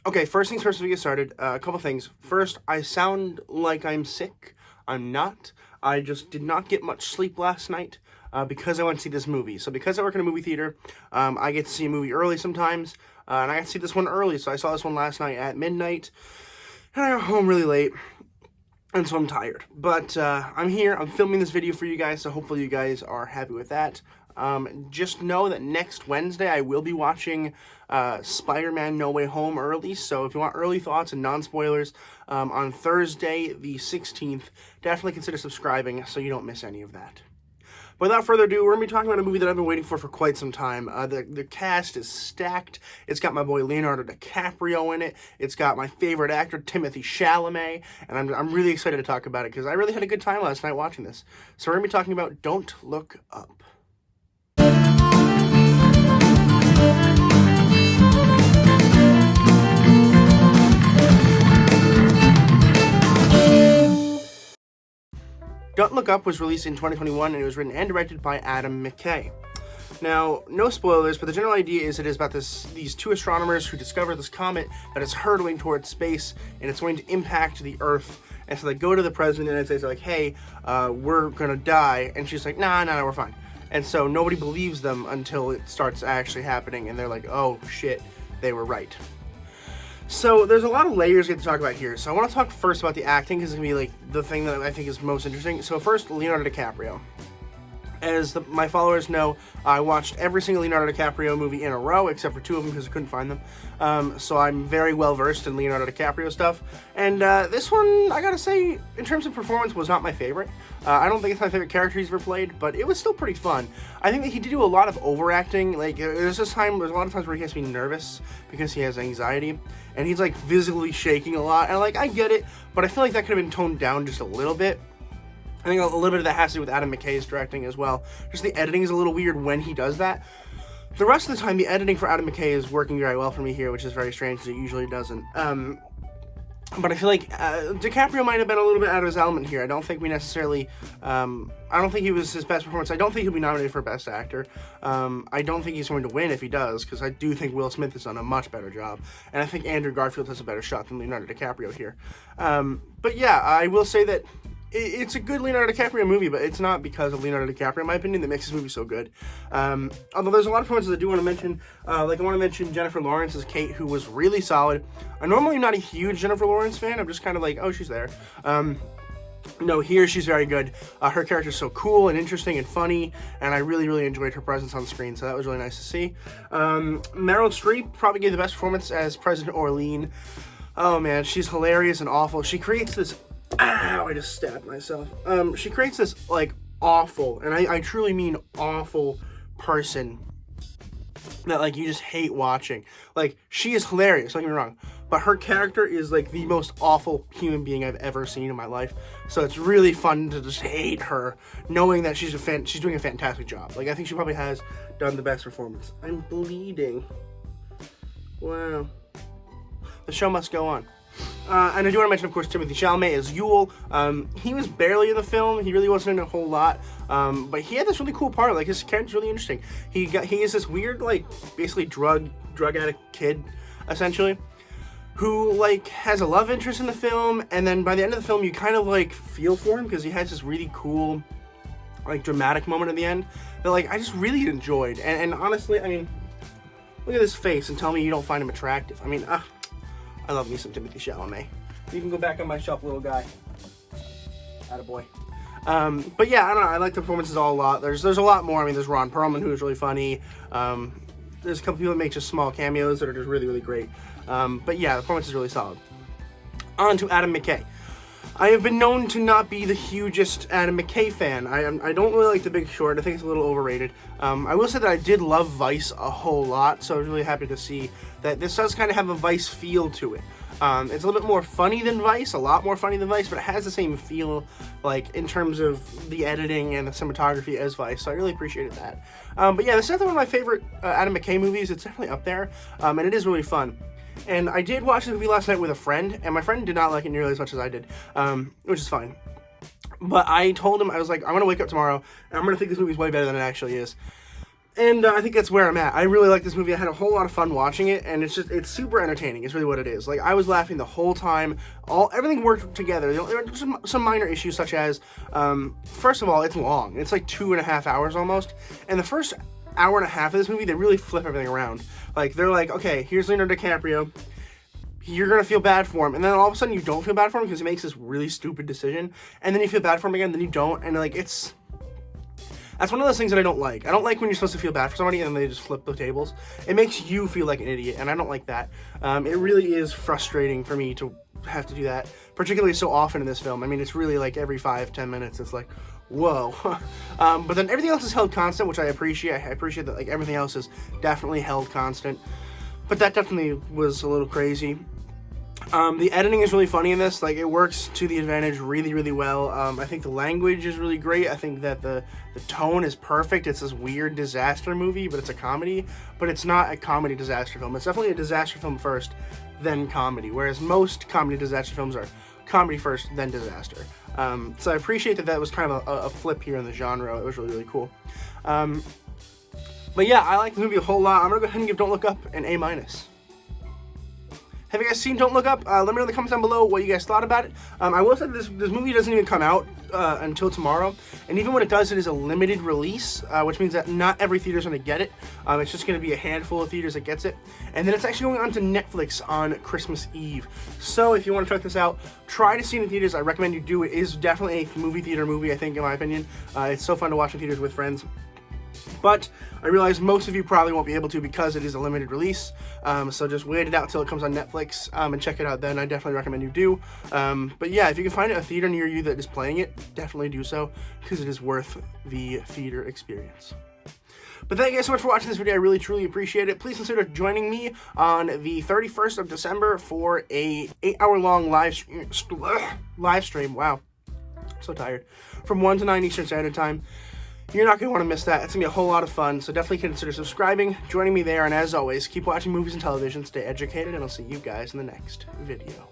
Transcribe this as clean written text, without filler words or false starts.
Okay, first things first, we get started. A couple things. First, I sound like I'm sick. I'm not. I just did not get much sleep last night because I went to see this movie. So because I work in a movie theater, I get to see a movie early sometimes, and I got to see this one early. So I saw this one last night at midnight, and I got home really late, and so I'm tired. But I'm here. I'm filming this video for you guys, so hopefully you guys are happy with that. Just know that next Wednesday I will be watching Spider-Man No Way Home early, so if you want early thoughts and non-spoilers on Thursday the 16th, definitely consider subscribing so you don't miss any of that. But without further ado, we're going to be talking about a movie that I've been waiting for quite some time. The cast is stacked. It's got my boy Leonardo Dicaprio in it. It's got my favorite actor, Timothée Chalamet, and I'm really excited to talk about it because I really had a good time last night watching this. So we're going to be talking about Don't Look Up. Don't Look Up was released in 2021, and it was written and directed by Mckay. Now, no spoilers, but the general idea is it is about these two astronomers who discover this comet that is hurtling towards space, and it's going to impact the Earth. And so they go to the president and say, like, hey, we're going to die. And she's like, nah, we're fine. And so nobody believes them until it starts actually happening, and they're like, oh, shit, they were right. So there's a lot of layers we have to talk about here. So I want to talk first about the acting because it's going to be like the thing that I think is most interesting. So first, Leonardo DiCaprio. As my followers know, I watched every single Leonardo DiCaprio movie in a row, except for two of them because I couldn't find them. So I'm very well versed in Leonardo DiCaprio stuff. And this one, I gotta say, in terms of performance, was not my favorite. I don't think it's my favorite character he's ever played, but it was still pretty fun. I think that he did do a lot of overacting. Like, there's a lot of times where he has to be nervous because he has anxiety, and he's like visibly shaking a lot. And like, I get it, but I feel like that could have been toned down just a little bit. I think a little bit of that has to do with Mckay's directing as well. Just the editing is a little weird when he does that. The rest of the time, the editing for Mckay is working very well for me here, which is very strange because it usually doesn't. But I feel like DiCaprio might have been a little bit out of his element here. I don't think we necessarily, I don't think he was his best performance. I don't think he'll be nominated for Best Actor. I don't think he's going to win if he does, because I do think Will Smith has done a much better job. And I think Andrew Garfield has a better shot than Leonardo DiCaprio here. But yeah, I will say that it's a good Leonardo DiCaprio movie, but it's not because of Leonardo DiCaprio, in my opinion, that makes this movie so good. Although there's a lot of performances I do want to mention. Like, I want to mention Jennifer Lawrence as Kate, who was really solid. I'm normally not a huge Jennifer Lawrence fan. I'm just kind of like, oh, she's there. No, here she's very good. Her character's so cool and interesting and funny, and I really, really enjoyed her presence on screen, so that was really nice to see. Meryl Streep probably gave the best performance as President Orlean. Oh, man, she's hilarious and awful. She creates this... Ow, I just stabbed myself. She creates this, like, awful, and I truly mean awful person that, like, you just hate watching. Like, she is hilarious, don't get me wrong, but her character is, like, the most awful human being I've ever seen in my life, so it's really fun to just hate her, knowing that she's doing a fantastic job. Like, I think she probably has done the best performance. I'm bleeding. Wow. The show must go on. And I do want to mention, of course, Timothée Chalamet as Yule. He was barely in the film. He really wasn't in a whole lot. But he had this really cool part. Like, his character's really interesting. He is this weird, like, basically drug addict kid, essentially, who, like, has a love interest in the film. And then by the end of the film, you kind of, like, feel for him because he has this really cool, like, dramatic moment at the end that, like, I just really enjoyed. And honestly, I mean, look at his face and tell me you don't find him attractive. I mean, I love me some Timothée Chalamet. You can go back on my shelf, little guy. Attaboy. But yeah, I don't know. I like the performances all a lot. There's a lot more. I mean, there's Ron Perlman, who is really funny. There's a couple people that make just small cameos that are just really, really great. But yeah, the performance is really solid. On to Mckay. I have been known to not be the hugest Mckay fan. I don't really like The Big Short. I think it's a little overrated. I will say that I did love Vice a whole lot, so I was really happy to see that this does kind of have a Vice feel to it. It's a little bit more funny than Vice, a lot more funny than Vice, but it has the same feel, like, in terms of the editing and the cinematography as Vice, so I really appreciated that. But yeah, this is definitely one of my favorite Mckay movies. It's definitely up there, and it is really fun. And I did watch the movie last night with a friend, and my friend did not like it nearly as much as I did, which is fine. But I told him, I was like, I'm going to wake up tomorrow, and I'm going to think this movie's way better than it actually is. And I think that's where I'm at. I really like this movie. I had a whole lot of fun watching it, and it's super entertaining. It's really what it is. Like, I was laughing the whole time. Everything worked together. There were some minor issues, such as, first of all, it's long. It's like 2.5 hours almost. And the first hour and a half of this movie, they really flip everything around. Like, they're like, okay, here's Leonardo Dicaprio. You're going to feel bad for him. And then all of a sudden, you don't feel bad for him because he makes this really stupid decision. And then you feel bad for him again, then you don't. And, like, that's one of those things that I don't like. I don't like when you're supposed to feel bad for somebody and then they just flip the tables. It makes you feel like an idiot, and I don't like that. It really is frustrating for me to have to do that, particularly so often in this film. I mean, it's really like every 5-10 minutes, it's like, whoa. But then everything else is held constant, which I appreciate. I appreciate that, like, everything else is definitely held constant. But that definitely was a little crazy. The editing is really funny in this. Like, it works to the advantage really, really well. I think the language is really great. I think that the tone is perfect. It's this weird disaster movie, but it's a comedy. But it's not a comedy disaster film. It's definitely a disaster film first, then comedy. Whereas most comedy disaster films are comedy first, then disaster. So I appreciate that was kind of a flip here in the genre. It was really, really cool. But yeah, I like the movie a whole lot. I'm going to go ahead and give Don't Look Up an A-. Have you guys seen Don't Look Up? Let me know in the comments down below what you guys thought about it. I will say this movie doesn't even come out until tomorrow. And even when it does, it is a limited release, which means that not every theater is going to get it. It's just going to be a handful of theaters that gets it. And then it's actually going on to Netflix on Christmas Eve. So if you want to check this out, try to see it in theaters. I recommend you do. It is definitely a movie theater movie, I think, in my opinion. It's so fun to watch in theaters with friends. But I realize most of you probably won't be able to because it is a limited release. So just wait it out till it comes on Netflix and check it out then. I definitely recommend you do. But yeah, if you can find a theater near you that is playing it, definitely do so because it is worth the theater experience. But thank you guys so much for watching this video. I really, truly appreciate it. Please consider joining me on the 31st of December for a 8-hour-long live stream. Wow, I'm so tired. From 1 to 9 Eastern Standard Time. You're not going to want to miss that. It's going to be a whole lot of fun, so definitely consider subscribing, joining me there, and as always, keep watching movies and television, stay educated, and I'll see you guys in the next video.